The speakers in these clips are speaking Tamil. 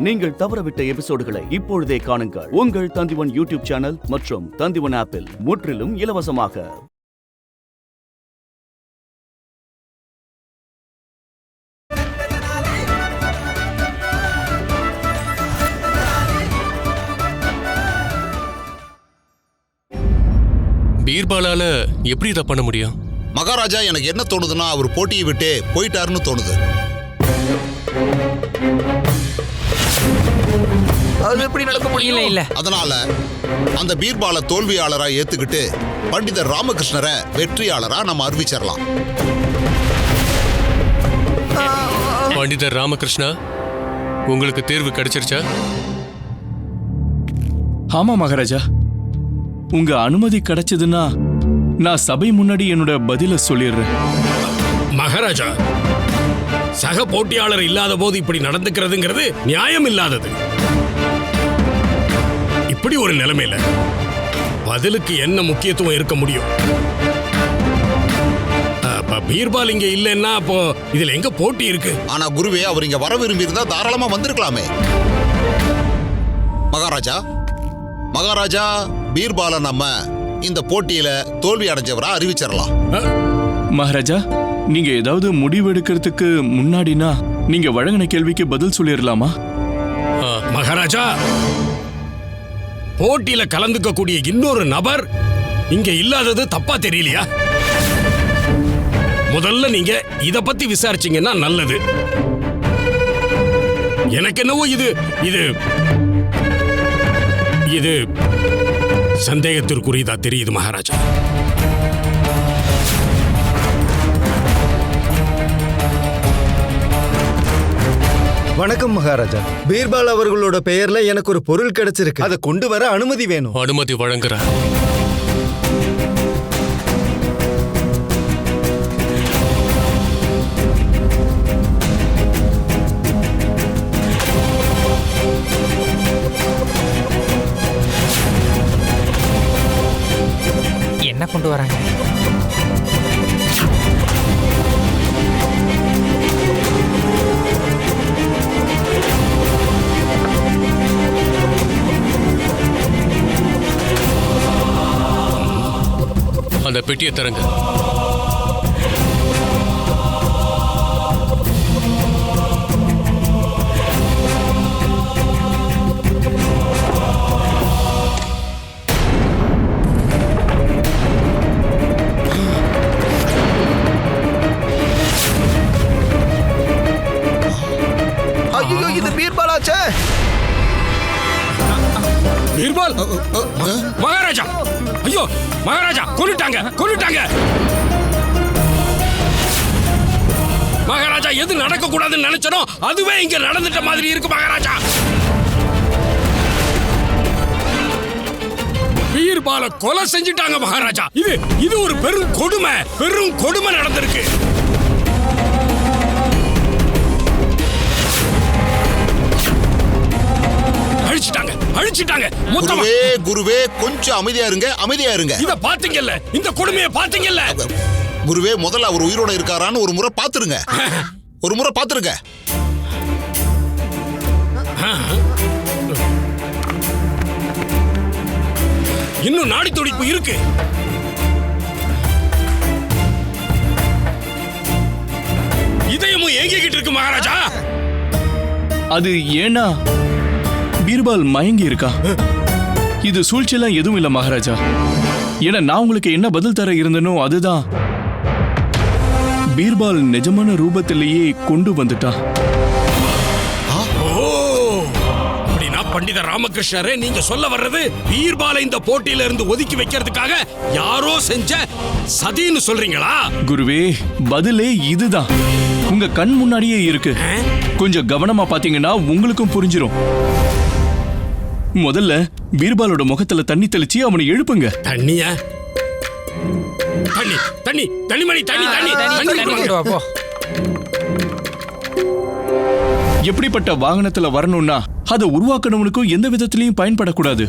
நீங்கள் தவறவிட்ட எபிசோடுகளை இப்பொழுதே காணுங்கள். உங்கள் தந்திவன் யூடியூப் சேனல் மற்றும் தந்திவன் ஆப்பில் முற்றிலும் இலவசமாக. பீர்பாலால எப்படி இதை பண்ண முடியும்? மகாராஜா, எனக்கு என்ன தோணுதுன்னா அவர் போட்டியை விட்டு போயிட்டாருன்னு தோணுது. அது எப்படி நடக்க முடியல? இல்ல, அதனால அந்த பீர்பால தோல்வியாளரா ஏத்துக்கிட்டு பண்டிதர் ராமகிருஷ்ணரை வெற்றியாளரா நம்ம அறிவிச்சிடலாம். பண்டிதர் ராமகிருஷ்ணா, உங்களுக்கு தேர்வு கிடைச்சிருச்சா? ஆமா மகாராஜா, உங்க அனுமதி கிடைச்சதுன்னா நான் சபை முன்னாடி என்னோட பதில சொல்லிடுறேன். மகாராஜா, சக போட்டியாளர் இல்லாத போது இப்படி நடந்துக்கிறதுங்கிறது நியாயம் இல்லாதது. இப்படி ஒரு நிலைமையில பதிலுக்கு என்ன முக்கியத்துவம் இருக்க முடியும்? பீர்பால் இங்க இல்லைன்னா அப்போ இதுல எங்க போட்டி இருக்கு? ஆனா குருவே, அவர் இங்க வர விரும்பி இருந்தா தாராளமா வந்திருக்கலாமே. மகாராஜா, பீர்பால நம்ம இந்த போட்டியில தோல்வி அடைஞ்சவரா அறிவிச்சிடலாம். மகாராஜா, நீங்க ஏதாவது முடிவு எடுக்கிறதுக்கு முன்னாடினா நீங்க வழங்கின கேள்விக்கு பதில் சொல்லிடலாமா? மகாராஜா, போட்டியில கலந்துக்க கூடிய இன்னொரு நபர் இங்க இல்லாதது தப்பா தெரியலையா? முதல்ல நீங்க இத பத்தி விசாரிச்சீங்கன்னா நல்லது. எனக்கு என்னவோ இது சந்தேகத்திற்குரியதா தெரியுது மகாராஜா. வணக்கம் மகாராஜா. பீர்பால் அவர்களோட பெயர்ல எனக்கு ஒரு பொருள் கிடைச்சிருக்கு. அதை கொண்டு வர அனுமதி வேணும். அனுமதி வழங்குறேன். என்ன கொண்டு வராங்க? அந்த பெட்டியை தரங்க. ஐயோ, இது பீர்பாலாச்சே. பீர்பால்! மகாராஜா, ஐயோ மகாராஜா, கொன்னுட்டாங்க. மகாராஜா, எது நடக்க கூடாதுன்னு நினைச்சனோ அதுவே இங்க நடந்துட்ட மாதிரி இருக்கு மகாராஜா. பீர்பால கொலை செஞ்சிட்டாங்க மகாராஜா. இது ஒரு பெரும் கொடுமை நடந்திருக்கு. அழிச்சிட்டாங்க மொத்தமா. குருவே, கொஞ்சம் அமைதியா இருங்க. இத பாத்தீங்கல்ல, இந்த கொடுமையை பாத்தீங்கல்ல? குருவே, முதல்ல அவர் உயிரோட இருக்காரான்னு ஒரு முறை பாத்துருங்க. இன்னும் நாடி துடிப்பு இருக்கு. இதயமும் ஏங்கிக்கிட்டு இருக்கு மகாராஜா. அது ஏன்னா பீர்பால் மயங்கி இருக்கா. இது சூழ்ச்சியெல்லாம் எதுவும் இல்ல மகாராஜா. ஏன்னா நான் உங்களுக்கு என்ன பதில் தர இருந்தனோ அதுதான் பீர்பால் நிஜமான ரூபத்திலேயே கொண்டு வந்துட்டா. அப்படின்னா பண்டிதர் ராமகிருஷ்ணரே, நீங்க சொல்ல வர்றது பீர்பாலை இந்த போட்டியில இருந்து ஒதுக்கி வைக்கிறதுக்காக யாரோ செஞ்ச சதின்னு சொல்றீங்களா? குருவே, பதிலே இதுதான். உங்க கண் முன்னாடியே இருக்கு. கொஞ்சம் கவனமா பாத்தீங்கன்னா உங்களுக்கும் புரிஞ்சிரும். முதல்ல பீர்பாலோட முகத்துல தண்ணி தெளிச்சு அவனை எழுப்புங்க. தண்ணியா? தண்ணி. எப்படிப்பட்ட வாகனத்துல வரணும்னா அதை உருவாக்கணும்னுக்கும் எந்த விதத்திலையும் பயன்படக்கூடாது.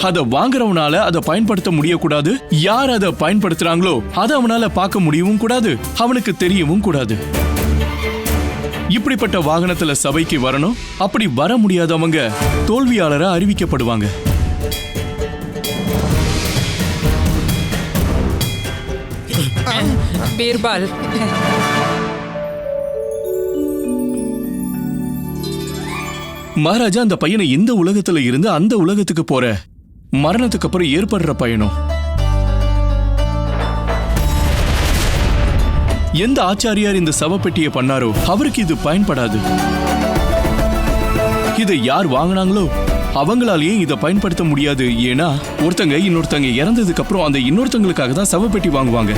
அதை வாங்குறவனால அதை பயன்படுத்த முடியக்கூடாது. யார் அதை பயன்படுத்துறாங்களோ அதை அவனால பார்க்க முடியவும் கூடாது, அவனுக்கு தெரியவும் கூடாது. இப்படிப்பட்ட வாகனத்துல சபைக்கு வரணும். அப்படி வர முடியாதவங்க தோல்வியாளரா அறிவிக்கப்படுவாங்க. பீர்பால், மகாராஜா அந்த பையனை இந்த உலகத்துல இருந்து அந்த உலகத்துக்கு போற மரணத்துக்கு அப்புறம் ஏற்படுற பயணம். எந்த ஆச்சாரியார் இந்த சவப்பெட்டியை பண்ணாரோ அவருக்கு இது பயன்படாது. இதை யார் வாங்கினாங்களோ அவங்களாலேயே இதை பயன்படுத்த முடியாது. ஏன்னா ஒருத்தங்க இன்னொருத்தங்க இறந்ததுக்கு அப்புறம் அந்த இன்னொருத்தங்களுக்காக தான் சவப்பெட்டி வாங்குவாங்க.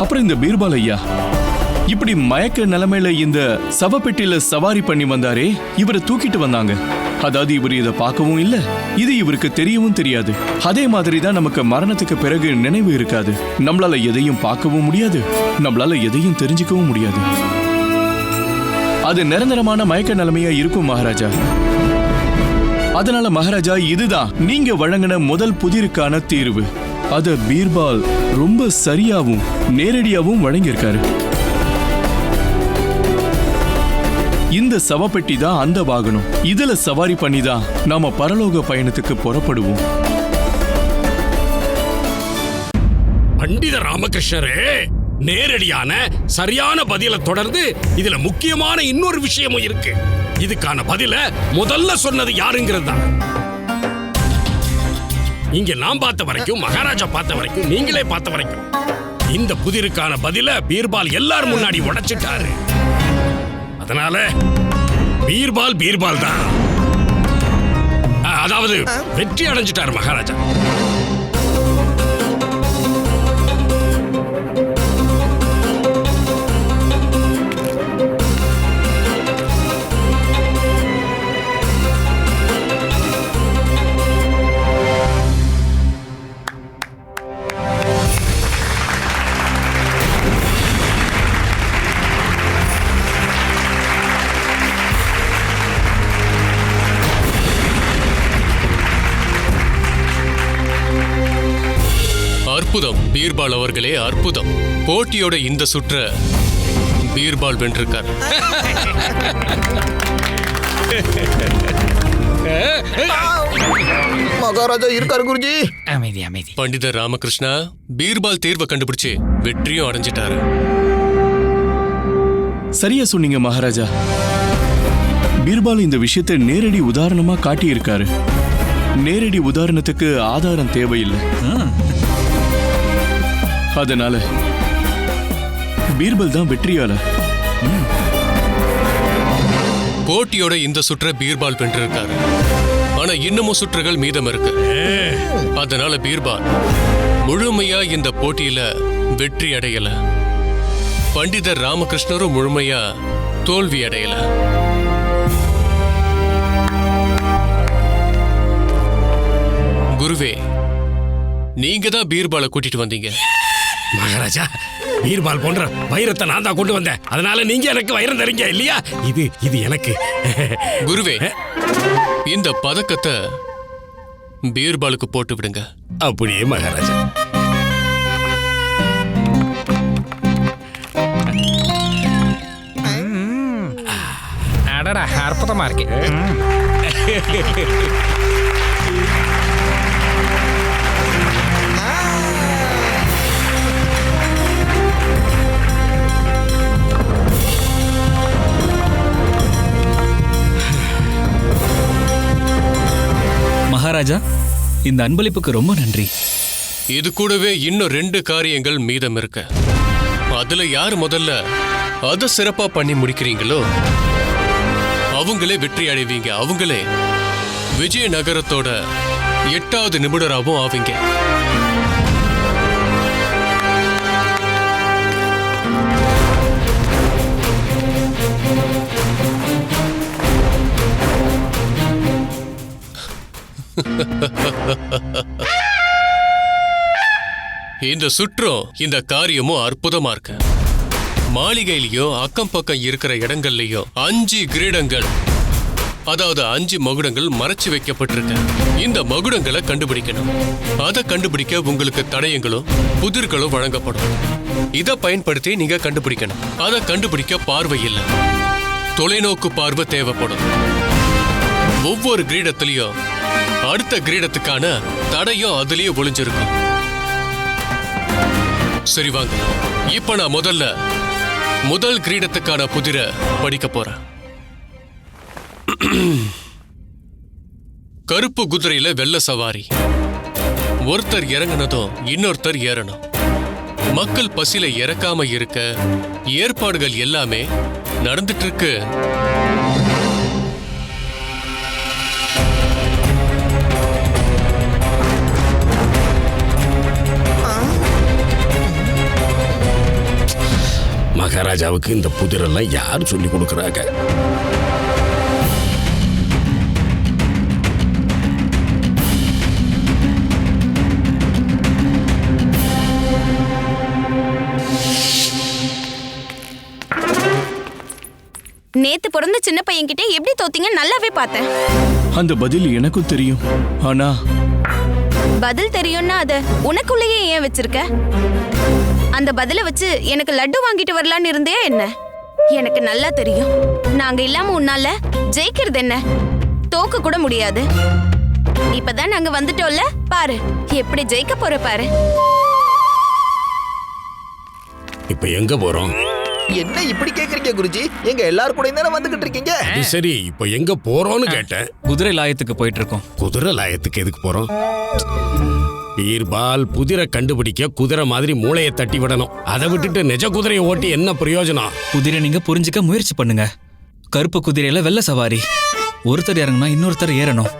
அப்புறம் இந்த பீர்பால் ஐயா இப்படி மயக்க நிலைமையில இந்த சவப்பெட்டியில சவாரி பண்ணி வந்தாரே, இவரை தூக்கிட்டு வந்தாங்க. அதாவது இவர் இதை பார்க்கவும் இல்லை, இது இவருக்கு தெரியவும் தெரியாது. அதே மாதிரி தான் நமக்கு மரணத்துக்கு பிறகு நினைவு இருக்காது. நம்மளால எதையும் பார்க்கவும் முடியாது, நம்மளால எதையும் தெரிஞ்சுக்கவும் முடியாது. அது நிரந்தரமான மயக்க நிலைமையா இருக்கும் மகாராஜா. அதனால மகாராஜா, இதுதான் நீங்க வழங்கின முதல் புதிருக்கான தீர்வு. அத பீர்பால் ரொம்ப சரியாவும் நேரடியாவும் வழங்கியிருக்காரு. இந்த சவப்பெட்டி தான் அந்த வாகனம். இதுல சவாரி பண்ணி தான் நாம பரலோக பயணத்துக்கு புறப்படுவோம். பண்டித ராமகிருஷ்ணரே, நேரடியான சரியான பதில தொடர்ந்து இதுல முக்கியமான இன்னொரு விஷயமும் இருக்கு. இதுக்கான பதில முதல்ல சொன்னது யாருங்கிறது தான். இங்க நான் பார்த்த வரைக்கும், மகாராஜா பார்த்த வரைக்கும், நீங்களே பார்த்த வரைக்கும் இந்த புதிருக்கான பதில பீர்பால் எல்லார் முன்னாடி உடைச்சிட்டாரு. அதனால பீர்பால் தான், அதாவது வெற்றி அடைஞ்சிட்டாரு மகாராஜா. அற்புதம் பீர்பால் அவர்களே, அற்புதம். போட்டியோட இந்த சுற்ற பீர்பால் வென்றிருக்கார். மகாராஜா இருக்காரு குருஜி. அமைதி அமைதி. பண்டிதர் ராமகிருஷ்ணா பீர்பால் தேர்வை கண்டுபிடிச்சு வெற்றியும் அடைஞ்சிட்டாரு. சரியா சொன்னீங்க மகாராஜா. பீர்பால் இந்த விஷயத்தை நேரடி உதாரணமா காட்டியிருக்காரு. நேரடி உதாரணத்துக்கு ஆதாரம் தேவையில்லை. அதனால பீர்பால் தான் வெற்றியாளர். போட்டியோட இந்த சுற்ற பீர்பால் வென்றிருக்காரு. ஆனா இன்னமும் சுற்றுகள் மீதம் இருக்கு. அதனால பீர்பால் முழுமையா இந்த போட்டியில வெற்றி அடையல. பண்டிதர் ராமகிருஷ்ணரும் முழுமையா தோல்வி அடையல. குருவே, நீங்க தான் பீர்பாலை கூட்டிட்டு வந்தீங்க. மகாராஜா, பீர்பால் போன்ற வைரத்தை நான் தான் கொண்டு வந்தேன். அதனால நீங்க எனக்கு வைரம் தரீங்க இல்லையா? இது எனக்கு. குருவே, இந்த பதக்கத்தை பீர்பாலுக்கு போட்டு விடுங்க. அப்படியே மகாராஜா. அடடா, அற்புதமா இருக்கு. மகாராஜா, இந்த அன்பளிப்புக்கு ரொம்ப நன்றி. இது கூடவே இன்னும் 2 காரியங்கள் மீதம் இருக்கு. அதுல யார் முதல்ல அதை சிறப்பா பண்ணி முடிக்கிறீங்களோ அவங்களே வெற்றி அடைவீங்க. அவங்களே விஜயநகரத்தோட 8வது நிபுணராகவும் ஆவீங்க. இந்த சுற்றும் இந்த காரியமும் அற்புதமா இருக்கு. மாளிகையிலயும் அக்கம் பக்கம் இருக்கிற இடங்கள்லயும் 5 கிரீடங்கள் அதாவது 5 மகுடங்கள் மறைச்சு வைக்கப்பட்டிருக்கு. இந்த மகுடங்களை கண்டுபிடிக்கணும். அதை கண்டுபிடிக்க உங்களுக்கு தடயங்களும் புதிர்களும் வழங்கப்படும். இதை பயன்படுத்தி நீங்க கண்டுபிடிக்கணும். அதை கண்டுபிடிக்க பார்வை இல்லை, தொலைநோக்கு பார்வை தேவைப்படும். ஒவ்வொரு கிரீடத்திலையும் அடுத்த கிரீடத்துக்கான தடயம் அதுலயே ஒளிஞ்சிருக்கும். சரி வாங்க, இப்ப நான் முதல் கிரீடத்துக்கான புதிரை படிக்க போறேன். கருப்பு குதிரையில வெள்ள சவாரி. ஒருத்தர் இறங்கினதும் இன்னொருத்தர் ஏறணும். மக்கள் பசியில இறக்காம இருக்க ஏற்பாடுகள் எல்லாமே நடந்துட்டு இருக்கு. மகாராஜாவுக்கு இந்த புதிரெல்லாம் யார் சொல்லி கொடுக்கறாங்க? நேத்து பிறந்த சின்ன பையன் கிட்ட எப்படி தோத்தீங்க நல்லாவே பார்த்தேன். அந்த பதில் எனக்கும் தெரியும். ஆனா பதில் தெரியும்னா அத உனக்குள்ளேயே ஏன் வச்சிருக்க? அந்த பதில வச்சு எனக்கு லட்டு வாங்கிட்டு வரலான்னு இருந்தே என்ன? எனக்கு நல்லா தெரியும், நாங்க இல்லாம உன்னால ஜெயிக்கிறது என்ன, தோக்க கூட முடியாது. இப்பதான் நாங்க வந்துட்டோம்ல, பாரு எப்படி ஜெயிக்க போற பாரு. இப்ப எங்க போறோம்? என்ன இப்படி கேக்குறீங்க குருஜி? எங்க எல்லாரும் கூட தானே வந்துகிட்டு இருக்கீங்க. அது சரி, இப்ப எங்க போறோம்னு கேட்டேன். குதிரை லாயத்துக்கு போயிட்டு இருக்கோம். குதிரை லாயத்துக்கு எதுக்கு போறோம்? பீர்பால் புதிரை கண்டுபிடிக்க குதிரை மாதிரி மூளையை தட்டி விடணும். அதை விட்டுட்டு நிஜ குதிரையை ஓட்டி என்ன பிரயோஜனம்? குதிரை நீங்க புரிஞ்சுக்க முயற்சி பண்ணுங்க. கருப்பு குதிரையில வெள்ள சவாரி. ஒருத்தர் இறங்கினா இன்னொருத்தர் ஏறணும்.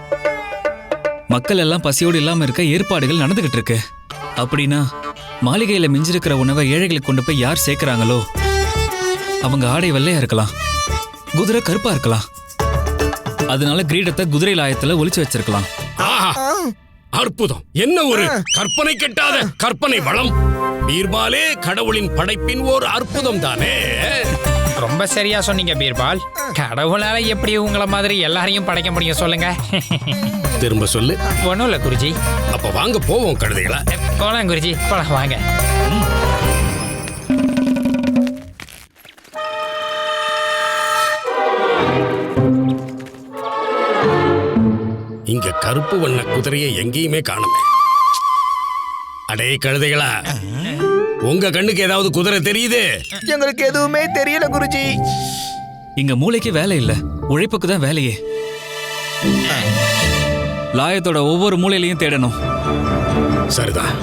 மக்கள் எல்லாம் பசியோடு இல்லாம இருக்க ஏற்பாடுகள் நடந்துகிட்டு இருக்கு. அப்படின்னா மாளிகையில மிஞ்சிருக்கிற உணவை ஏழைகளுக்கு கொண்டு போய் யார் சேர்க்கிறாங்களோ அவங்க ஆடை வெள்ளையா இருக்கலாம், குதிரை கருப்பா இருக்கலாம். அதனால கிரீடத்தை குதிரை லாயத்துல ஒளிச்சு வச்சிருக்கலாம். ஆஹா, அற்புதம்! என்ன ஒரு கற்பனை கெட்டாத கற்பனை வளம்! பீர்பாலே கடவுளின் படைப்பின் ஒரு அற்புதம் தானே. ரொம்ப சரியா சொன்னீங்க பீர்பால். கடவுளால எப்படி உங்களை மாதிரி எல்லாரையும் படைக்க முடியும் சொல்லுங்க? திரும்ப சொல்லு. ஒண்ணும் இல்ல குருஜி. அப்ப வாங்க போவோம் கழுதைகளா. போலாம் குருஜி, போலாம் வாங்க. இங்க கருப்பு வண்ண குதிரையை எங்கேயுமே காணுமே. அடே கழுதைகளா, உங்க கண்ணுக்கு ஏதாவது குதிரை தெரியுது? எங்களுக்கு எதுவுமே தெரியல குருஜி. இங்க மூளைக்கு வேலை இல்ல, உழைப்புக்கு தான் வேலையே. லாயத்தோட ஒவ்வொரு மூலையிலையும் தேடணும். சரிதான்,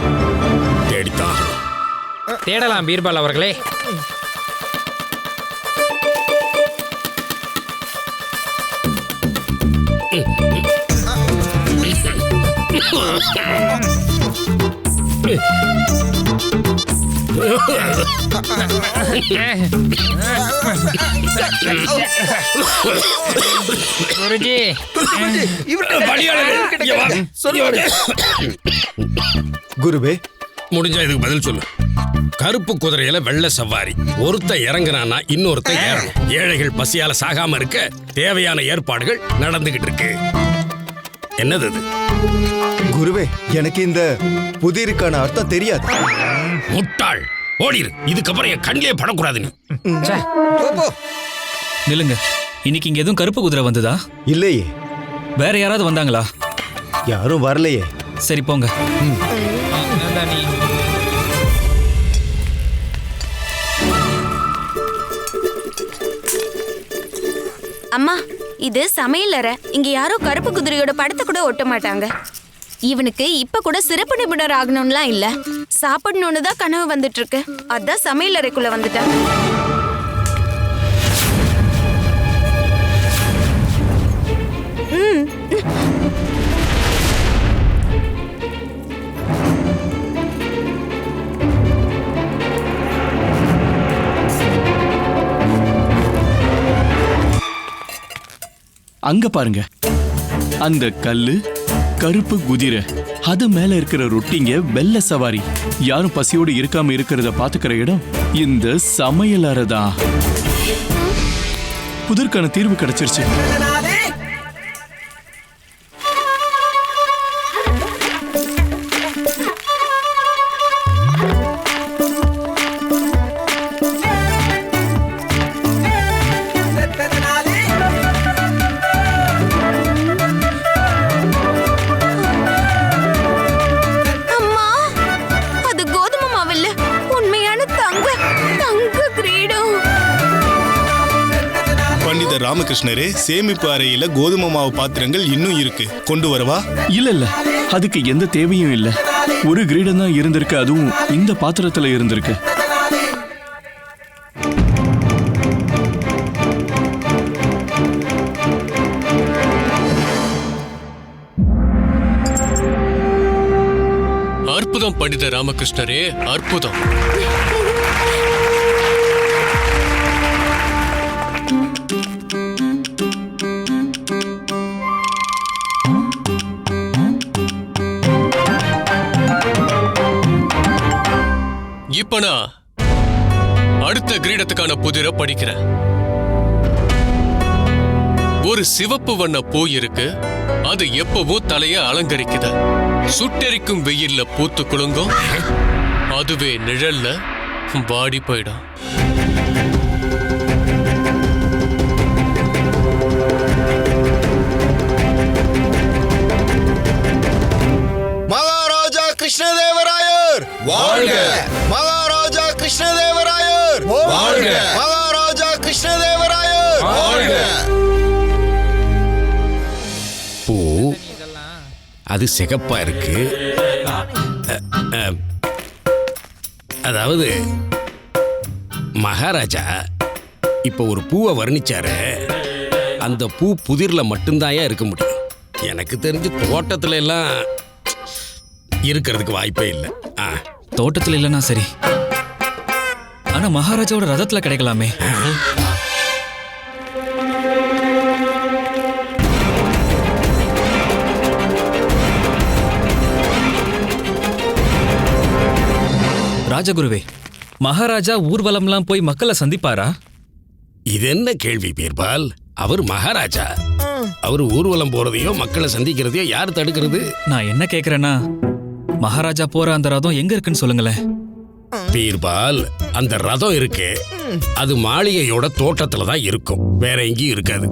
தேடித்தான். தேடலாம் பீர்பால் அவர்களே. குருஜி, குருவே, முடிஞ்சா இதுக்கு பதில் சொல்லு. கருப்பு குதிரையில வெள்ள சவாரி. ஒருத்த இறங்குறானா இன்னொருத்த ஏறணும். ஏழைகள் பசியால சாகாம இருக்க தேவையான ஏற்பாடுகள் நடந்துகிட்டு இருக்கு. என்னது அது? குருவே, எனக்கு இந்த புதிருக்கான அர்த்தம் தெரியாது. முட்டாள், ஓடிரு. இதுக்கப்புறம் என் கண்ணிலே படக்கூடாது நீ. நில்லுங்க. இன்னைக்கு இங்க எதுவும் கருப்பு குதிரை வந்ததா? இல்லையே. வேற யாராவது வந்தாங்களா? யாரும் வரலையே. சரி போங்க. அம்மா, இது சமையலறை. இங்க யாரோ கருப்பு குதிரையோட படத்தை கூட ஒட்ட மாட்டாங்க. இவனுக்கு இப்ப கூட சிறப்பு நிபுணர் ஆகணும்லாம் இல்ல, சாப்பிடணும்னு தான் கனவு வந்துட்டு இருக்கு. அதான் சமையலறைக்குள்ள வந்துட்டான். அங்க பாருங்க, அந்த கல்லு கருப்பு குதிரை, அது மேல இருக்கிற ரொட்டிங்க வெள்ள சவாரி. யாரும் பசியோடு இருக்காம இருக்கிறத பாத்துக்கிற இடம் இந்த சமையல் அறைதான். புதற்கான தீர்வு கிடைச்சிருச்சு. ராமகிருஷ்ணரே, சேமிப்பு அறையில கோதுமை மாவு பாத்திரங்கள் இன்னும் இருக்கு, கொண்டு வரவா? இல்ல அதுக்கு எந்த தேவையும் இல்ல. ஒரு கிரீடம் தான் இருந்திருக்கு, அதுவும் இந்த பாத்திரத்துல இருந்திருக்கு. அற்புதம் பண்டித ராமகிருஷ்ணரே, அற்புதம். இப்ப நான் அடுத்த கிரீடத்துக்கான புதிரை படிக்கிறேன். ஒரு சிவப்பு வண்ண பூ இருக்கு, அது எப்பவும் தலைய அலங்கரிக்குது. சுட்டெரிக்கும் வெயில்ல பூத்து குலுங்கும், அதுவே நிழல்ல வாடி போயிடும். மகாராஜா கிருஷ்ணதேவராயர் வாழ்க! மகாராஜா கிருஷ்ணதேவராயர் வாழ்க! மகாராஜா கிருஷ்ணதேவராயர் வாழ்க! பூ அது சிகப்பா இருக்கு. அதாவது மகாராஜா இப்ப ஒரு பூவை வர்ணிச்சாரு, அந்த பூ புதிர்ல மட்டும்தான் இருக்க முடியும். எனக்கு தெரிஞ்சு தோட்டத்துல எல்லாம் இருக்கிறதுக்கு வாய்ப்பே இல்லை. தோட்டத்துல இல்லைன்னா சரி, ஆனா மகாராஜாவோட ரதத்துல கிடைக்கலாமே. ராஜகுருவே, மகாராஜா ஊர்வலம்லாம் போய் மக்களை சந்திப்பாரா? இது என்ன கேள்வி பீர்பால்? அவர் மகாராஜா, அவர் ஊர்வலம் போறதையோ மக்களை சந்திக்கிறதையோ யார் தடுக்கிறது? நான் என்ன கேக்குறேன்னா, மகாராஜா போற அந்த ரதம் எங்க இருக்குன்னு சொல்லுங்களேன். பீர்பால், அந்த ரதம் இருக்கு, அது மாளிகையோட தோட்டத்துல தான் இருக்கும், வேற எங்கேயும் இருக்காது.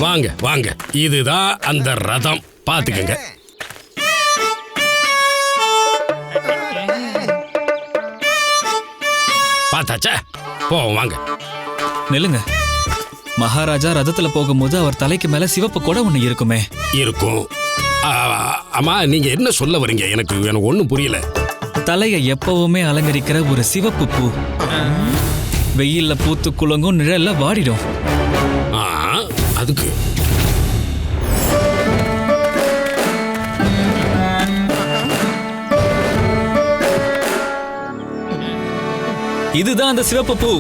வாங்க வாங்க, இதுதான் அந்த ரதம், பாத்துக்கங்க. பார்த்தாச்சா? போவோம் வாங்க. நில்லுங்க. மகாராஜா ரதத்துல போகும்போது அவர் தலைக்கு மேல சிவப்பு கொடை ஒண்ணு இருக்குமே. இருக்கும். அம்மா, நீங்க என்ன சொல்ல வரீங்க? எனக்கு ஒண்ணும் புரியல. தலையை எப்பவுமே அலங்கரிக்கிற ஒரு சிவப்பு பூ வெயில்ல பூத்து குலுங்கும், நிழல்ல வாடிடும். அதுக்கு இதுதான் அந்த சிவப்பு பூ.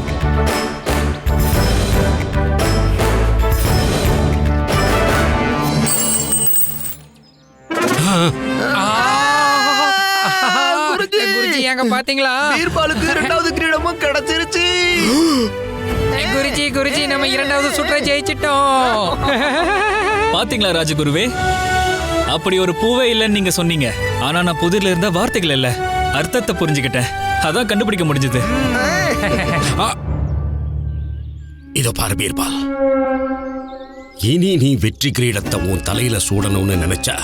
குருஜி, எங்க பாத்தீங்களா? பீர்பாலுக்கு இரண்டாவது கிரீடமும் கிடைச்சிருச்சு. குருஜி, நம்ம இரண்டாவது சுற்றை ஜெயிச்சிட்டோம். பாத்தீங்களா ராஜகுருவே, அப்படி ஒரு பூவே இல்லைன்னு நீங்க சொன்னீங்க. ஆனா நான் புதிர்ல இருந்த வார்த்தைகள் இல்ல, அர்த்தத்தை புரிஞ்சுக்கிட்டேன். அதான் கண்டுபிடிக்க முடிஞ்சது. இதோ பாரு பீர்பால், இனி நீ வெற்றி கிரீடத்தை உன் தலையில சூடணும்னு நினைச்சா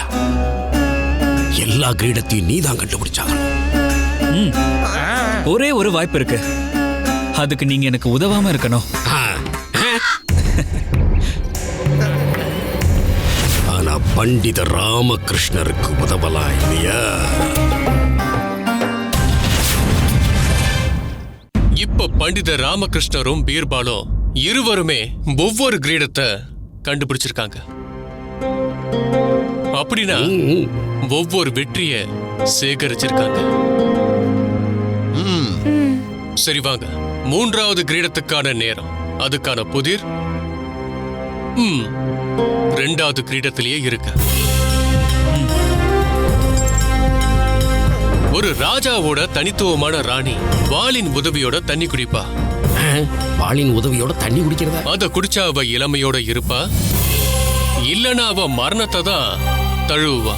எல்லா கிரீடத்தையும் நீ தான் கண்டுபிடிச்சாகணும். ஒரே ஒரு வாய்ப்பு இருக்கு, அதுக்கு நீங்க எனக்கு உதவாம இருக்கணும். ஆனா பண்டித ராமகிருஷ்ணருக்கு உதவலாம் இல்லையா? இப்ப பண்டித ராமகிருஷ்ணரும் பீர்பாலும் இருவருமே ஒவ்வொரு கிரீடத்தை கண்டுபிடிச்சிருக்காங்க. அப்படின்னா ஒவ்வொரு வெற்றிய சேகரிச்சிருக்காங்க. சரி வாங்க, மூன்றாவது கிரீடத்துக்கான நேரம். அதுக்கான புதிர் இரண்டாவது கிரீடத்திலேயே இருக்கு. ஒரு ராஜாவோட தனித்துவமான ராணி வாளின் உதவியோட தண்ணி குடிப்பா. வாளின் உதவியோட தண்ணி குடிக்கிறதா? அத குடிச்சா அவ இளமையோட இருப்பா, இல்லனா அவ மரணத்தை தான் தழுவுவா.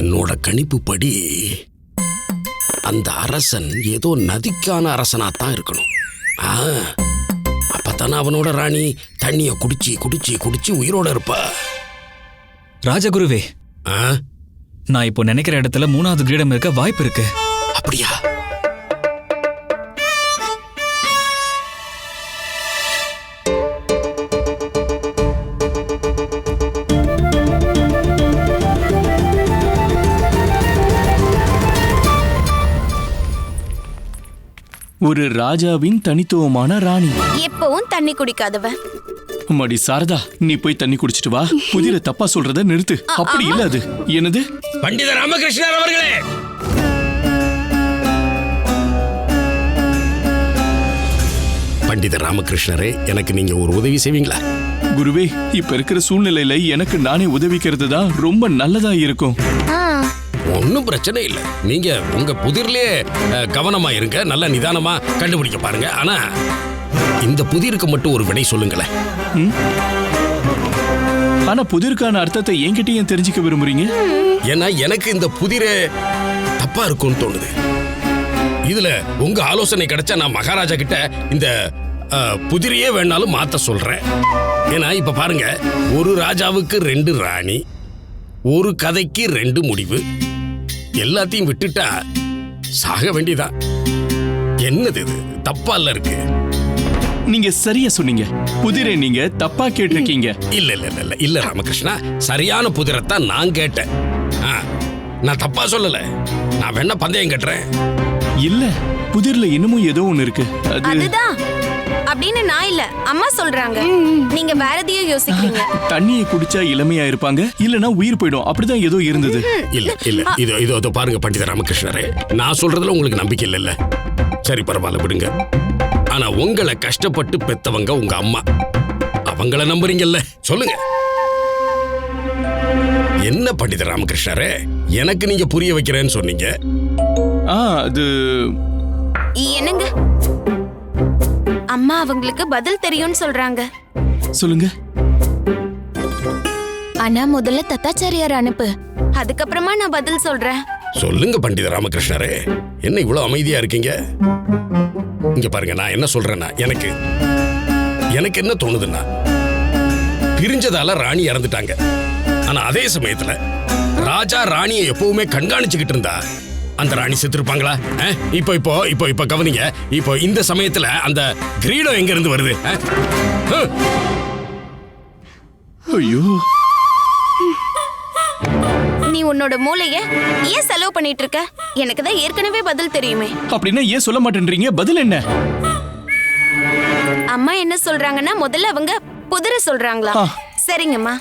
என்னோட கணிப்புப்படி அந்த அரசன் ஏதோ நதிக்கான அரசனாத்தான் இருக்கணும். அப்பதானே அவனோட ராணி தண்ணிய குடிச்சு குடிச்சு குடிச்சு உயிரோட இருப்பா. ராஜகுருவே, ஆ? நான் இப்போ நினைக்கிற இடத்துல 3வது கிரீடம் இருக்க வாய்ப்பு இருக்கு. அப்படியா? ஒரு ராஜாவின் தனித்துவமான ராணி. எப்பவும் தண்ணி குடிக்காதவ. மடி சாரதா, நீ போய் தண்ணி குடிச்சிட்டு வா. புதிர தப்பா சொல்றத நிறுத்து. அப்படி இல்ல அது. என்னது? பண்டித ராமகிருஷ்ணர் அவர்களே, பண்டித ராமகிருஷ்ணரே, எனக்கு நீங்க ஒரு உதவி செய்வீங்களா? குருவே, இப்ப இருக்கிற சூழ்நிலையில எனக்கு நானே உதவிக்கிறது தான் ரொம்ப நல்லதா இருக்கும். ஒன்னும் பிரச்சனை இல்லை. நீங்க உங்க புதிர்லயே கவனமா இருங்க, நல்ல நிதானமா கண்டுபிடிக்க பாருங்க. ஆனா இந்த புதிருக்கு மட்டும் ஒரு விடை சொல்லுங்களேன். ஆனா புதிருக்கான அர்த்தத்தை என்கிட்டயும் தெரிஞ்சுக்க விரும்புறீங்க? ஏன்னா எனக்கு இந்த புதிரே தப்பா இருக்கும்னு தோணுது. இதுல உங்க ஆலோசனை கிடைச்சா நான் மகாராஜா கிட்ட இந்த புதிரையே வேணாலும் மாத்த சொல்றேன். ஏன்னா இப்ப பாருங்க, ஒரு ராஜாவுக்கு 2 ராணி, ஒரு கதைக்கு 2 முடிவு. எல்லாத்தையும் விட்டுட்டா சாக வேண்டியதான். என்னது இது? தப்பால இருக்கு. நீங்க சரியா சொன்னீங்க. புதிரை நீங்க தப்பா கேட்டிருக்கீங்க. இல்ல இல்ல இல்ல இல்ல ராமகிருஷ்ணா, சரியான புதிரத்தான் நான் கேட்டேன். நான் தப்பா சொல்லல. நான் வேணா பந்தயம் கட்டுறேன். இல்ல, புதிர்ல இன்னமும் ஏதோ ஒண்ணு இருக்கு. அதுதான் அப்படின்னு நான் இல்ல, அம்மா சொல்றாங்க. நீங்க வேற எதையும் யோசிக்கிறீங்க. தண்ணியை குடிச்சா இளமையா இருப்பாங்க, இல்லனா உயிர் போயிடும். அப்படிதான் ஏதோ இருந்தது. இல்ல இல்ல, இதோ பாருங்க பண்டித ராமகிருஷ்ணரே, நான் சொல்றதுல உங்களுக்கு நம்பிக்கை இல்ல. சரி பரவாயில்ல, விடுங்க. ஆனா உங்களை கஷ்டப்பட்டு பெத்தவங்க உங்க அம்மா, அவங்கள நம்புறீங்கல்ல? சொல்லுங்க, என்ன பண்டித ராமகிருஷ்ணரே, எனக்கு நீங்க புரிய வைக்கிறேன்னு சொன்னீங்க. அது என்னங்க, அம்மா அவங்களுக்கு பதில் தெரியும்னு சொல்றாங்க. சொல்லுங்க. ஆனா முதல்ல தத்தாச்சாரியார் அனுப்பு, அதுக்கப்புறமா நான் பதில் சொல்றேன். சொல்லுங்க பண்டித ராமகிருஷ்ணரே, என்ன இவ்வளவு அமைதியா இருக்கீங்க? இங்க பாருங்க, நான் என்ன சொல்றேன்னா, எனக்கு என்ன தோணுதுன்னா, பிரிஞ்சதால ராணி இறந்துட்டாங்க. ஆனா அதே சமயத்துல ராஜா ராணியை எப்பவுமே கண்காணிச்சுக்கிட்டு இருந்தா அந்த ராணி செத்து இருப்பாங்களா? இப்போ கவனிங்க. இப்போ இந்த சமயத்துல அந்த கிரீடம் எங்க இருந்து வருது? ஐயோ, நீ உன்னோட மூளைய ஏன் செலவு பண்ணிட்டு இருக்க? எனக்கு தான் ஏற்கனவே பதில் தெரியுமே. அப்படின்னா ஏன் சொல்ல மாட்டேன்றீங்க? பதில் என்ன? அம்மா என்ன சொல்றாங்கன்னா, முதல்ல அவங்க புதிரை சொல்றாங்களா? சரிங்கம்மா.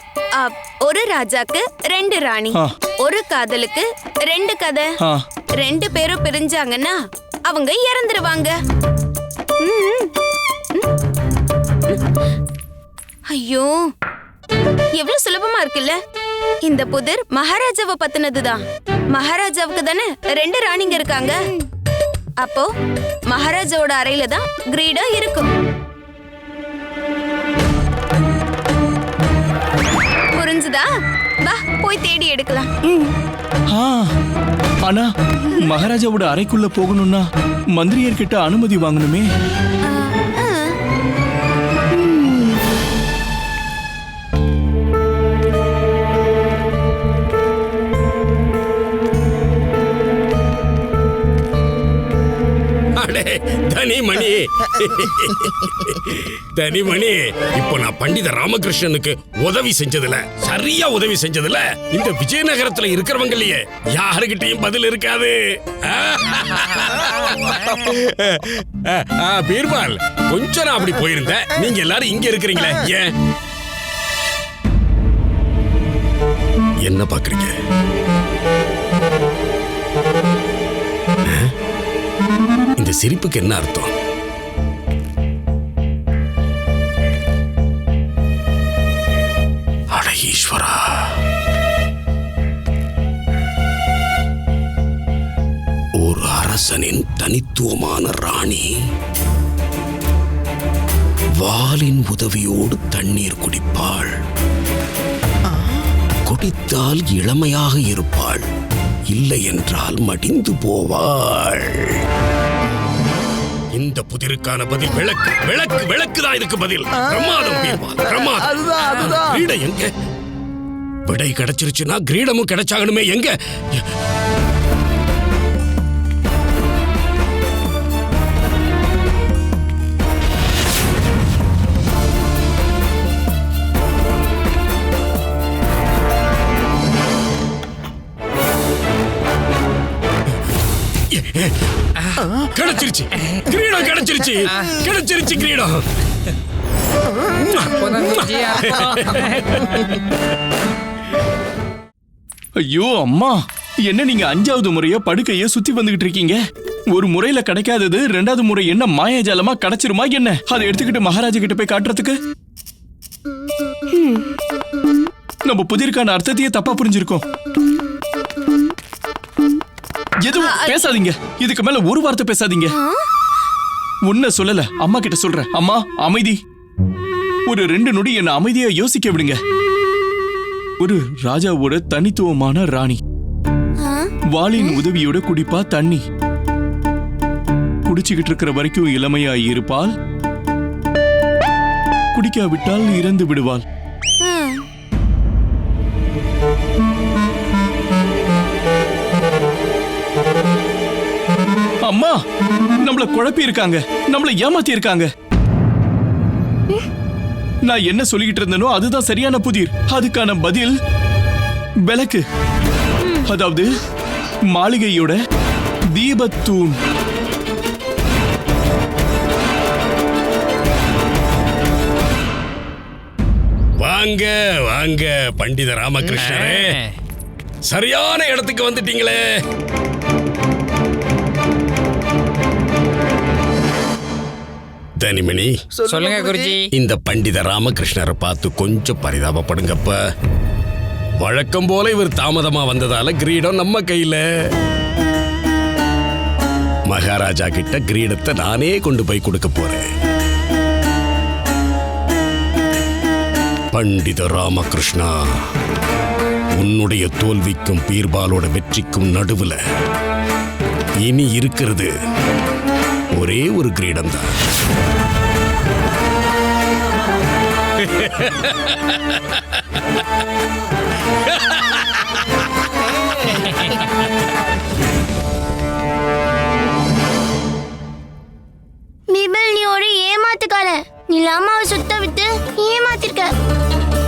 ஒரு ராஜாக்கு 2 ராணி, ஒரு காதலுக்கு 2 கதை. 2 பேரும் பிரிஞ்சாங்கன்னா அவங்க இறந்துருவாங்க. ஐயோ, எவ்வளவு சுலபமா இருக்குல்ல? இந்த புதிர் மகாராஜாவை பத்தினதுதான். மகாராஜாவுக்கு தானே 2 ராணிங்க இருக்காங்க. அப்போ மகாராஜாவோட அறையில தான் கிரீடம் இருக்கும். புரிஞ்சுதா? வா போய் தேடி எடுக்கலாம். ஆனா மகாராஜாவோட அறைக்குள்ள போகணும்னா மந்திரியர்கிட்ட அனுமதி வாங்கணுமே. தனிமணி, தனிமணி, இப்போ நான் பண்டித ராமகிருஷ்ணனுக்கு உதவி செஞ்சதுல, சரியா உதவி செஞ்சதுல, இந்த விஜயநகரத்துல இருக்கிறவங்களையே யாருகிட்டையும் பதில் இருக்காது. பீர்பால், கொஞ்சம் நான் அப்படி போயிருந்தேன். நீங்க எல்லாரும் இங்க இருக்கிறீங்களே, ஏன்? என்ன பாக்குறீங்க? இந்த சிரிப்புக்கு என்ன அர்த்தம்? அட ஈஸ்வரா, ஒரு அரசனின் தனித்துவமான ராணி வாளின் உதவியோடு தண்ணீர் குடிப்பாள். குடித்தால் இளமையாக இருப்பாள், இல்லை என்றால் மடிந்து போவாள். இந்த புதிருக்கான பதில் விளக்கு விளக்கு விளக்கு தான் இதுக்கு பதில். பிரமாதம் பீர்பால், பிரமாதம். அதுதான் கிரீடம் எங்க? விடை கிடைச்சிருச்சுன்னா கிரீடமும் கிடைச்சாகணுமே. எங்க? கிடைச்சிருச்சு கிரீடம், கிடைச்சிருச்சு கிடைச்சிருச்சு கிரீடம். ஐயோ அம்மா, என்ன நீங்க 5வது முறையா படுக்கைய சுத்தி வந்துகிட்டு இருக்கீங்க? ஒரு முறையில கிடைக்காதது 2வது முறை என்ன மாயாஜாலமா கிடைச்சிருமா என்ன? அதை எடுத்துக்கிட்டு மகாராஜா கிட்ட போய் காட்டுறதுக்கு நம்ம புதிருக்கான அர்த்தத்தையே தப்பா புரிஞ்சிருக்கோம். எதுவும் பேசாதீங்க, இதுக்கு மேல ஒரு வார்த்தை பேசாதீங்க. உன்ன சொல்லல, அம்மா கிட்ட சொல்றேன். அம்மா அமைதி, ஒரு 2 நொடி என்ன அமைதியா யோசிக்க விடுங்க. ஒரு ராஜாவோட தனித்துவமான ராணி வாளின் உதவியோட குடிப்பா தண்ணி, குடிச்சுக்கிட்டு இருக்கிற வரைக்கும் இளமையா இருப்பாள், குடிக்காவிட்டால் இறந்து விடுவாள். அம்மா நம்மள குழப்பி இருக்காங்க, நம்மள ஏமாத்தி இருக்காங்க. நான் என்ன சொல்லிக்கிட்டு இருந்தனோ அதுதான் சரியான புதிர். அதுக்கான பதில் விளக்கு, அதாவது மாளிகையோட தீபத்தூண். வாங்க வாங்க பண்டித ராமகிருஷ்ணரே, சரியான இடத்துக்கு வந்துட்டீங்களே. தனிமணி, சொல்லுங்க குருஜி. இந்த பண்டித ராமகிருஷ்ணரை பார்த்து கொஞ்சம் பரிதாபப்படுங்கப்ப. வழக்கம் போல இவர் தாமதமா வந்ததால கிரீடம் நம்ம கையில. மகாராஜா கிட்ட கிரீடத்தை நானே கொண்டு போய் கொடுக்க போறேன். பண்டித ராமகிருஷ்ணா, உன்னுடைய தோல்விக்கும் பீர்பாலோட வெற்றிக்கும் நடுவுல இனி இருக்கிறது ஒரே ஒரு கிரீடம் தான். பீர்பால், நீ ஒரு ஏமாத்துக்கார. நீ அம்மாவை சுத்த விட்டு ஏமாத்திருக்க.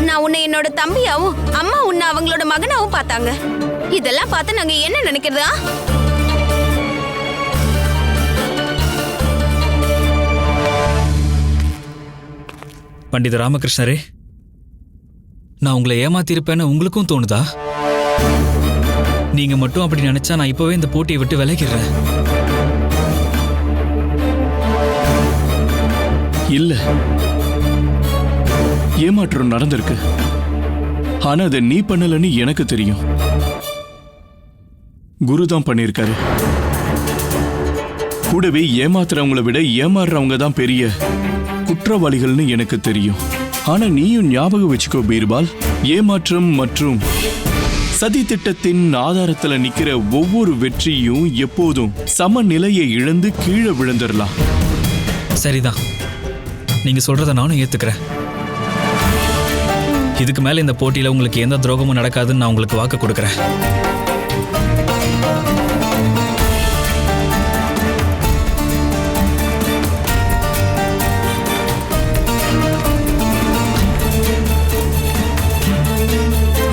நான் உன்னை என்னோட தம்பியாவும் அம்மா உன்னை அவங்களோட மகனாவும் பார்த்தாங்க. இதெல்லாம் பார்த்து நாங்க என்ன நினைக்கிறதா? பண்டித ராமகிருஷ்ணரே, நான் உங்களை ஏமாத்திருப்பேன்னு உங்களுக்கும் தோணுதா? நீங்க மட்டும் அப்படி நினைச்சா நான் இப்பவே இந்த போட்டியை விட்டு விலகிடுறேன். இல்ல, ஏமாற்றம் நடந்திருக்கு. ஆனா அதை நீ பண்ணலன்னு எனக்கு தெரியும். குருதான் பண்ணிருக்காரு. கூடவே ஏமாத்துறவங்களை விட ஏமாறுறவங்க தான் பெரிய குற்றவாளிகள்னு எனக்கு தெரியும். ஆனா நீயும் ஞாபகம் வச்சுக்கோ பீர்பால், ஏமாற்றம் மற்றும் சதி திட்டத்தின் ஆதாரத்துல நிக்கிற ஒவ்வொரு வெற்றியும் எப்போதும் சமநிலையை இழந்து கீழே விழுந்துடலாம். சரிதான், நீங்க சொல்றத நானும் ஏத்துக்கிறேன். இதுக்கு மேல இந்த போட்டியில உங்களுக்கு எந்த துரோகமும் நடக்காதுன்னு நான் உங்களுக்கு வாக்கு கொடுக்கறேன்.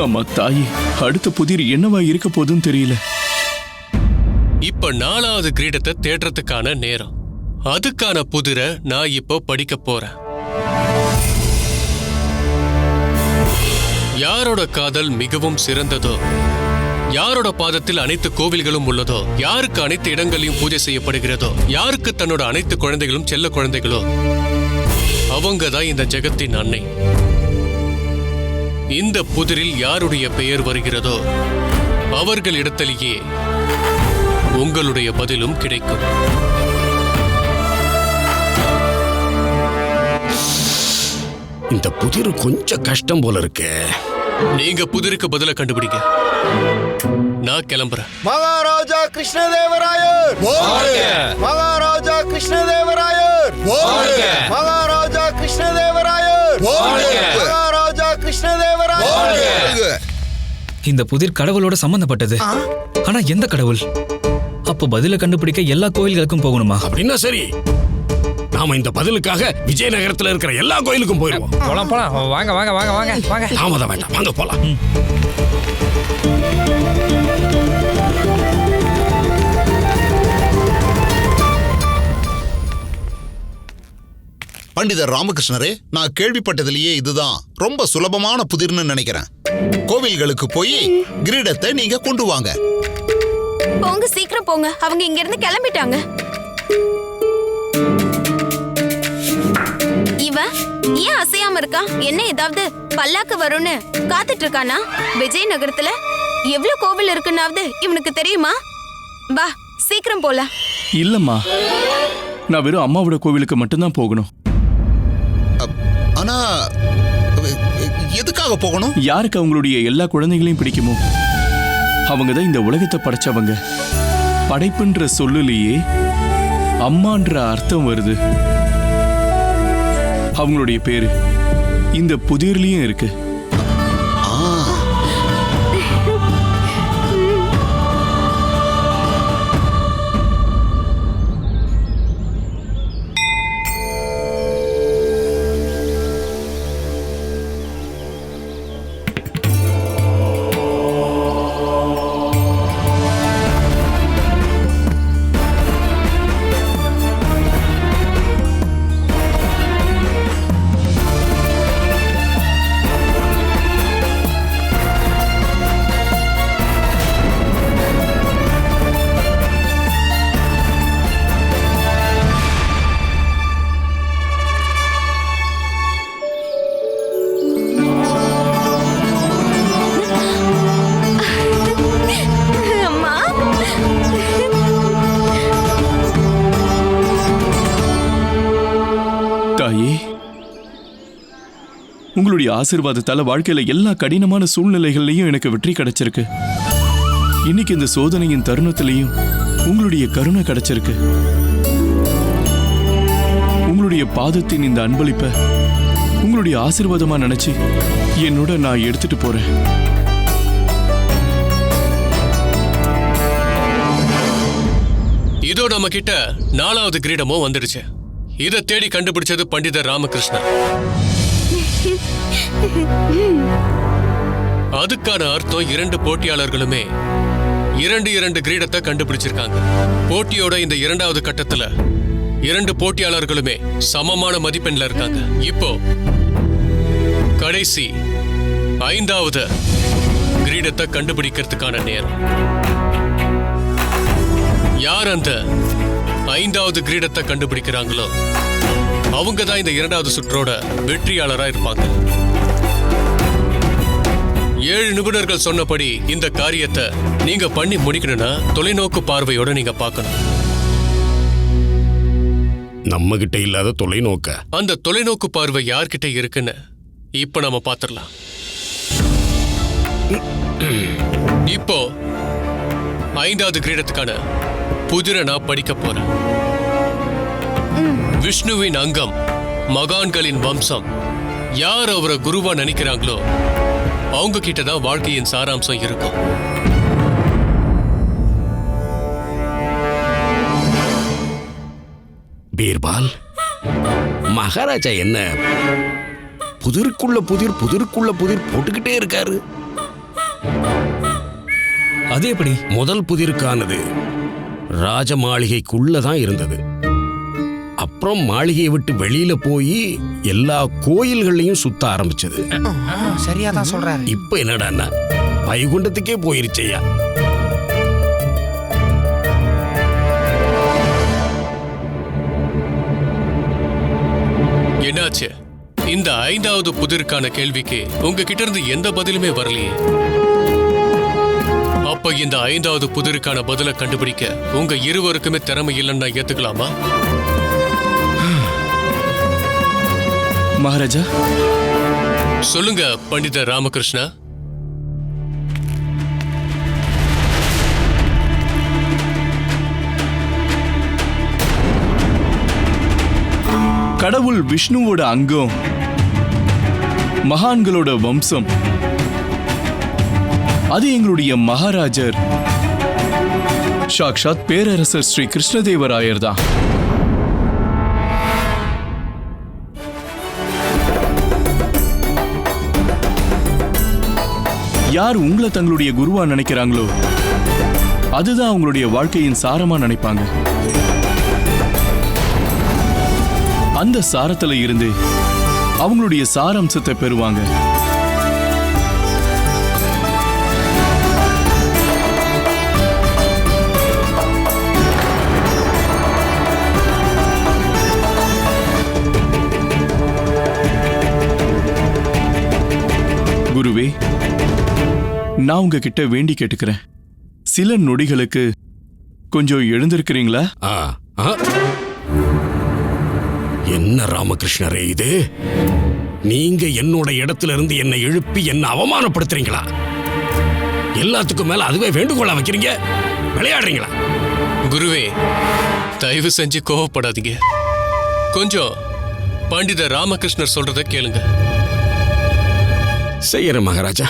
அம்மா தாயி, அடுத்த புதிர் என்னவா இருக்க போதுன்னு தெரியல. இப்ப 4வது கிரீடத்தை தேடுறதுக்கான நேரம். அதுக்கான புதிரை நான் இப்போ படிக்க போறேன். யாரோட காதல் மிகவும் சிறந்ததோ, யாரோட பாதத்தில் அனைத்து கோவில்களும் உள்ளதோ, யாருக்கு அனைத்து இடங்களையும் பூஜை செய்யப்படுகிறதோ, யாருக்கு தன்னோட அனைத்து குழந்தைகளும் செல்ல குழந்தைகளோ, அவங்க தான் இந்த ஜெகத்தின் அன்னை. இந்த புதிரில் யாருடைய பெயர் வருகிறதோ அவர்களிடத்திலேயே உங்களுடைய பதிலும் கிடைக்கும். இந்த புதிர் கொஞ்சம் கஷ்டம் போல இருக்கு. நீங்க புதிருக்கு பதில கண்டுபிடிங்க. நான் கிளம்புறேன். மகாராஜா கிருஷ்ணதேவராயர் மகாராஜா கிருஷ்ணதேவராயர் மகாராஜா கிருஷ்ணதேவராயர் மகாராஜா கிருஷ்ணதேவராயர். இந்த புதிர் கடவுளோட சம்பந்தப்பட்டது. ஆனா எந்த கடவுள்? அப்போ பதில கண்டுபிடிக்க எல்லா கோயில்களுக்கும் போகணுமா? அப்படின்னா சரி, நாம இந்த பதிலுக்காக விஜயநகரத்துல இருக்கிற எல்லா கோயிலுக்கும் போயிடுவோம். போலாம் போலாம், வாங்க வாங்க வாங்க வாங்க வாங்க. தாமதம் வேண்டாம், வாங்க போலாம். பண்டிதர் ராமகிருஷ்ணரே, நான் கேள்விப்பட்டதிலேயே இதுதான் ரொம்ப சுலபமான புதிர்னு நினைக்கிறேன். கோவில்களுக்கு போய் கிரீடத்தை நீங்க கொண்டு வாங்க. போங்க, சீக்கிரம் போங்க, அவங்க இங்க இருந்து கிளம்பிட்டாங்க. இவன் ஏன் அசையாம இருக்கா? என்ன ஏதாவது பல்லாக்கு வரும்னு காத்துட்டு இருக்கானா? விஜயநகரத்துல எவ்வளவு கோவில் இருக்குன்னாவது இவனுக்கு தெரியுமா? வா, சீக்கிரம் போல. இல்லம்மா, நான் வெறும் அம்மாவோட கோவிலுக்கு மட்டும்தான் போகணும். ஆனா எதுக்காக போகணும்? யாருக்கு அவங்களுடைய எல்லா குழந்தைகளையும் பிடிக்குமோ அவங்க தான் இந்த உலகத்தை படைச்சவங்க. படைப்புன்ற சொல்லுலேயே அம்மான்ற அர்த்தம் வருது. அவங்களுடைய பேரு இந்த புதிர்லயும் இருக்கு. உங்களுடைய ஆசீர்வாதத்தால வாழ்க்கையில எல்லா கடினமான சூழ்நிலைகள்லையும் எனக்கு வெற்றி கிடைச்சிருக்கு. இன்னைக்கு இந்த சோதனையின் தருணத்திலையும் உங்களுடைய கருணை கிடைச்சிருக்கு. உங்களுடைய பாதத்தின் இந்த அன்பளிப்பை உங்களுடைய ஆசீர்வாதமா நினைச்சு என்னோட நான் எடுத்துட்டு போறேன். இதோ நம்ம கிட்ட 4வது கிரீடமும் வந்துடுச்சு. இதை தேடி கண்டுபிடிச்சது பண்டிதர் ராமகிருஷ்ணன். அதுக்கான அர்த்தம் 2 போட்டியாளர்களுமே 2 கிரீடத்தை கண்டுபிடிச்சிருக்காங்க. போட்டியோட இந்த 2வது கட்டத்துல 2 போட்டியாளர்களுமே சமமான மதிப்பெண்ல இருக்காங்க. இப்போ கடைசி 5வது கிரீடத்தை கண்டுபிடிக்கிறதுக்கான நேரம். யார் அந்த 5வது கிரீடத்தை கண்டுபிடிக்கிறாங்களோ அவங்க தான் இந்த 2வது சுற்றோட வெற்றியாளரா இருப்பாங்க. 7 நிபுணர்கள் சொன்னபடி இந்த காரியத்தை நீங்க பண்ணி முடிக்கணும்னா தொலைநோக்கு பார்வையோட நீங்க பார்க்கணும். நம்ம கிட்ட இல்லாத தொலைநோக்க, அந்த தொலைநோக்கு பார்வை யார்கிட்ட இருக்குன்னு இப்ப நம்ம பார்த்திடலாம். இப்போ 5வது கிரீடத்துக்கான புதிரை நான் படிக்க போறேன். விஷ்ணுவின் அங்கம், மகான்களின் வம்சம். யார் அவரை குருவா நினைக்கிறாங்களோ அவங்க கிட்டதான் வாழ்க்கையின் சாராம்சம் இருக்கும். பீர்பால், மகாராஜா என்ன புதிருக்குள்ள புதிர் புதிருக்குள்ள புதிர் போட்டுக்கிட்டே இருக்காரு. அது எப்படி? முதல் புதிருக்கானது ராஜ மாளிகைக்குள்ளதான் இருந்தது. அப்புறம் மாளிகையை விட்டு வெளியில போய் எல்லா கோயில்களையும் சுத்த ஆரம்பிச்சது. சரியாதான் சொல்றாரு. இப்ப என்னடான்னா வைகுண்டத்துக்கே போயிருச்சையா. என்னாச்சு? இந்த 5வது புதிருக்கான கேள்விக்கு உங்ககிட்ட இருந்து எந்த பதிலுமே வரலையே. அப்ப இந்த 5வது புதிருக்கான பதிலை கண்டுபிடிக்க உங்க இருவருக்குமே திறமை இல்லைன்னா ஏத்துக்கலாமா? மகாராஜா, சொல்லுங்க பண்டிதர் ராமகிருஷ்ணா. கடவுள் விஷ்ணுவோட அங்கம், மகான்களோட வம்சம். அது எங்களுடைய மகாராஜர் சாக்ஷாத் பேரரசர் ஸ்ரீ கிருஷ்ணதேவராயர் தான். யார் உங்களை தங்களுடைய குருவா நினைக்கிறாங்களோ அதுதான் அவங்களுடைய வாழ்க்கையின் சாரமா நினைப்பாங்க. அந்த சாரத்துல இருந்து அவங்களுடைய சாராம்சத்தை பெறுவாங்க. குருவே, நான் உங்ககிட்ட வேண்டி கேட்டுக்கிறேன். சில நொடிகளுக்கு கொஞ்சம் எழுந்திருக்கிறீங்களா? என்ன ராமகிருஷ்ணரே இது? நீங்க என்னோட இடத்துல இருந்து என்னை எழுப்பி என்ன அவமானப்படுத்துறீங்களா? எல்லாத்துக்கும் மேல அதுவே வேண்டுகோளா வைக்கிறீங்க, விளையாடுறீங்களா? குருவே, தயவு செஞ்சு கோவப்படாதீங்க. கொஞ்சம் பண்டித ராமகிருஷ்ணர் சொல்றத கேளுங்க. செய்யறேன் மகாராஜா.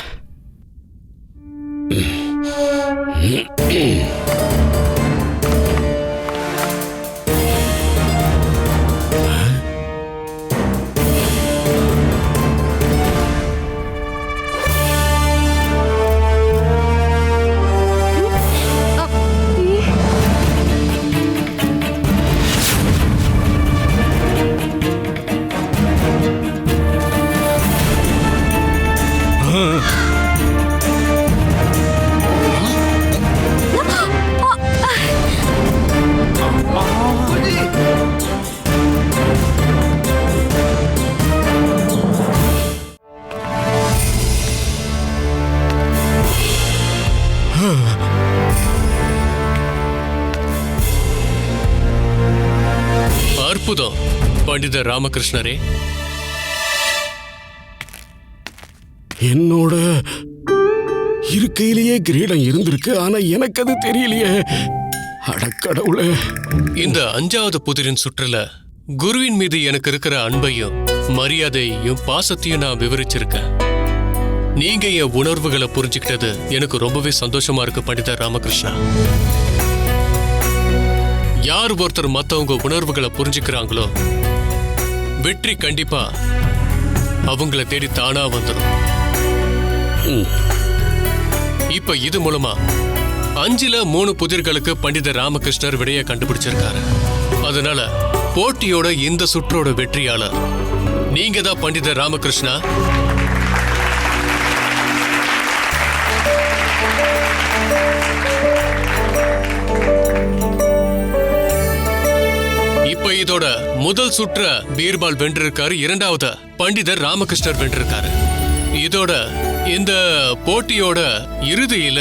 அற்புதம் பண்டித ராமகிருஷ்ணரே. என்னோட இருக்கையிலேயே கிரீடம் இருந்திருக்கு, ஆனா எனக்கு அது தெரியலையே. அடக்கடவுளே. இந்த 5வது புதிரின் சுற்றுல குருவின் மீது எனக்கு இருக்கிற அன்பையும் மரியாதையையும் பாசத்தையும் நான் விவரிச்சிருக்கேன். நீங்க என் உணர்வுகளை புரிஞ்சுக்கிட்டது எனக்கு ரொம்பவே சந்தோஷமா இருக்கு பண்டித ராமகிருஷ்ணா. யார் ஒருத்தர் மத்தவங்க உணர்வுகளை புரிஞ்சுக்கிறாங்களோ வெற்றி கண்டிப்பா அவங்கள தேடி தானா வந்துடும். இப்ப இது மூலமா 5ல 3 புதிர்களுக்கு பண்டித ராமகிருஷ்ணர் விடைய கண்டுபிடிச்சிருக்காரு. அதனால போட்டியோட இந்த சுற்றோட வெற்றியாளர் நீங்க தான் பண்டித ராமகிருஷ்ணா. இப்ப இதோட முதல் சுற்ற பீர்பால் வென்றிருக்காரு, 2வது பண்டிதர் ராமகிருஷ்ணர் வென்றிருக்காரு. இதோட இந்த போட்டியோட இறுதியில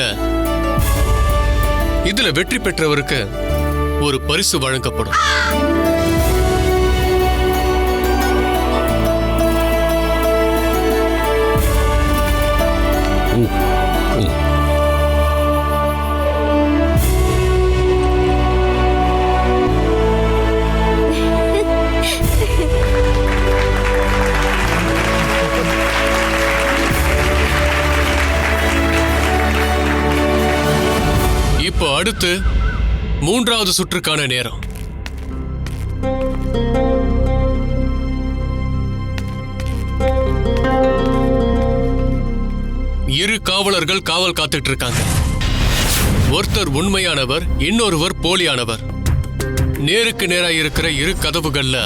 இதுல வெற்றி பெற்றவருக்கு ஒரு பரிசு வழங்கப்படும். இப்போ அடுத்து 3வது சுற்றுக்கான நேரம். இரு காவலர்கள் காவல் காத்துட்டு இருக்காங்க. ஒருத்தர் உண்மையானவர், இன்னொருவர் போலியானவர். நேருக்கு நேரா இருக்கிற இரு கதவுகள்ல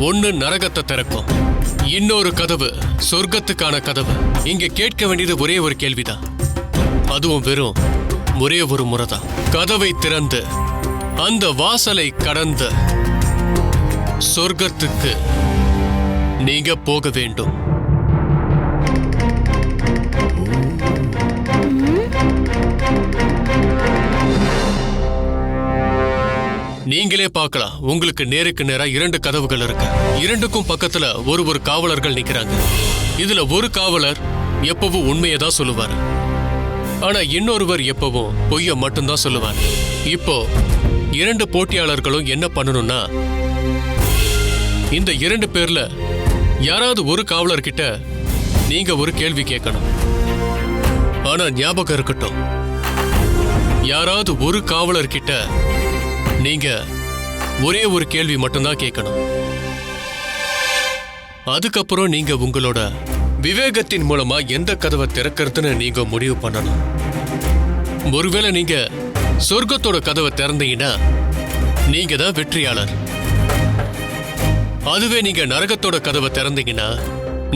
ஒன்னு நரகத்தை திறக்கும், இன்னொரு கதவு சொர்க்கத்துக்கான கதவு. இங்க கேட்க வேண்டியது ஒரே ஒரு கேள்விதான், அதுவும் வெறும் ஒரே ஒரு முறைதான். கதவை திறந்து அந்த வாசலை கடந்து சொர்க்கத்துக்கு நீங்க போக வேண்டும். நீங்களே பார்க்கலாம், உங்களுக்கு நேருக்கு நேரா 2 கதவுகள் இருக்கு. 2க்கும் பக்கத்துல ஒரு காவலர்கள் நிக்கிறாங்க. இதுல ஒரு காவலர் எப்பவும் உண்மையை தான் சொல்லுவார், ஆனா இன்னொருவர் எப்பவும் பொய்ய மட்டும்தான் சொல்லுவார். இப்போ 2 போட்டியாளர்களும் என்ன பண்ணணும்னா இந்த 2 பேர்ல யாராவது ஒரு காவலர்கிட்ட நீங்க ஒரு கேள்வி கேட்கணும். ஆனா ஞாபகம் இருக்கட்டும், யாராவது ஒரு காவலர்கிட்ட நீங்க ஒரே ஒரு கேள்வி மட்டும்தான் கேட்கணும். அதுக்கப்புறம் நீங்க உங்களோட விவேகத்தின் மூலமா எந்த கதவை திறக்கிறதுன்னு நீங்க முடிவு பண்ணணும். ஒருவேளை நீங்க சொர்க்கத்தோட கதவை திறந்தீங்கன்னா நீங்க தான் வெற்றியாளர். அதுவே நீங்க நரகத்தோட கதவை திறந்தீங்கன்னா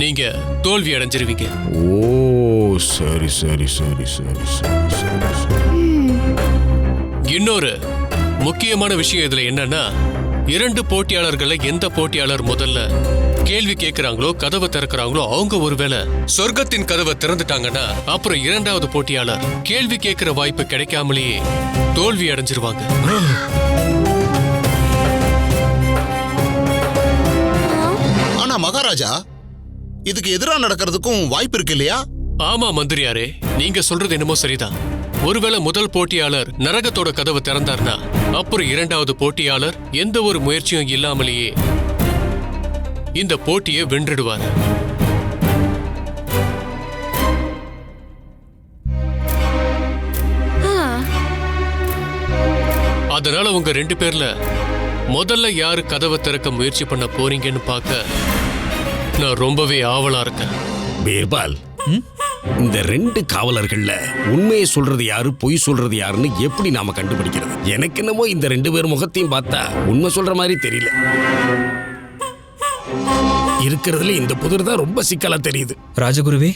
நீங்க தோல்வி அடைஞ்சிருவீங்க. ஓ சரி சரி சரி சரி சரி சரி. இன்னொரு முக்கியமான விஷயம் இதுல என்னன்னா, 2 போட்டியாளர்கள்ல எந்த போட்டியாளர் முதல்ல கேள்வி கேட்கிறாங்களோ கதவை திறக்கிறாங்களோ அவங்க ஒருவேளை சொர்க்கத்தின் கதவை திறந்துட்டாங்கன்னா அப்புறம் 2வது போட்டியாளர் கேள்வி கேட்கிற வாய்ப்பு கிடைக்காமலேயே தோல்வி அடைஞ்சிருவாங்க. ஆனா மகாராஜா, இதுக்கு எதிரா நடக்கிறதுக்கும் வாய்ப்பு இருக்கு இல்லையா? ஆமா மந்திரியாரே, நீங்க சொல்றது என்னமோ சரிதான். ஒருவேளை முதல் போட்டியாளர் நரகத்தோட கதவை திறந்தார்னா அப்புறம் 2வது போட்டியாளர் எந்த ஒரு முயற்சியும் இல்லாமலேயே இந்த போட்டியை வென்றிடுவார். அதனால உங்க 2 பேர்ல முதல்ல யாரு கதவை திறக்க முயற்சி பண்ண போறீங்கன்னு பார்க்க நான் ரொம்பவே ஆவலா இருக்கேன். பீர்பால், இந்த 2 காவலர்கள்ல உண்மையை சொல்றது யாரு பொய் சொல்றது யாருன்னு எப்படி நாம கண்டுபிடிக்கிறது? எனக்கு என்னமோ இந்த 2 பேர் முகத்தையும் பார்த்தா உண்மை சொல்ற மாதிரி தெரியல. இருக்கிறதுல இந்த புதிர் தான் ரொம்ப சிக்கலா தெரியுது. ராஜகுருவே,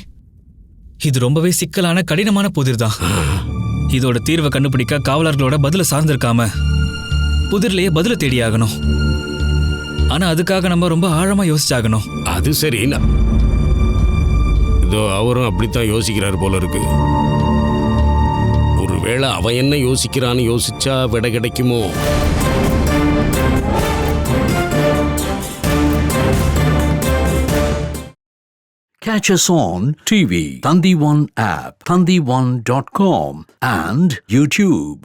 இது ரொம்பவே சிக்கலான கடினமான புதிர் தான். இதோட தீர்வை கண்டுபிடிக்க காவலர்களோட பதில சார்ந்திருக்காம புதிர்லயே பதில தேடியாகணும். ஆனா அதுக்காக நம்ம ரொம்ப ஆழமா யோசிச்சாகணும். அது சரி, இதோ அவரும் அப்படித்தான் யோசிக்கிறார் போல இருக்கு. ஒருவேளை அவன் என்ன யோசிக்கிறான்னு யோசிச்சா விட கிடைக்குமோ? Catch us on TV, Thandivan app, thandivan.com and YouTube.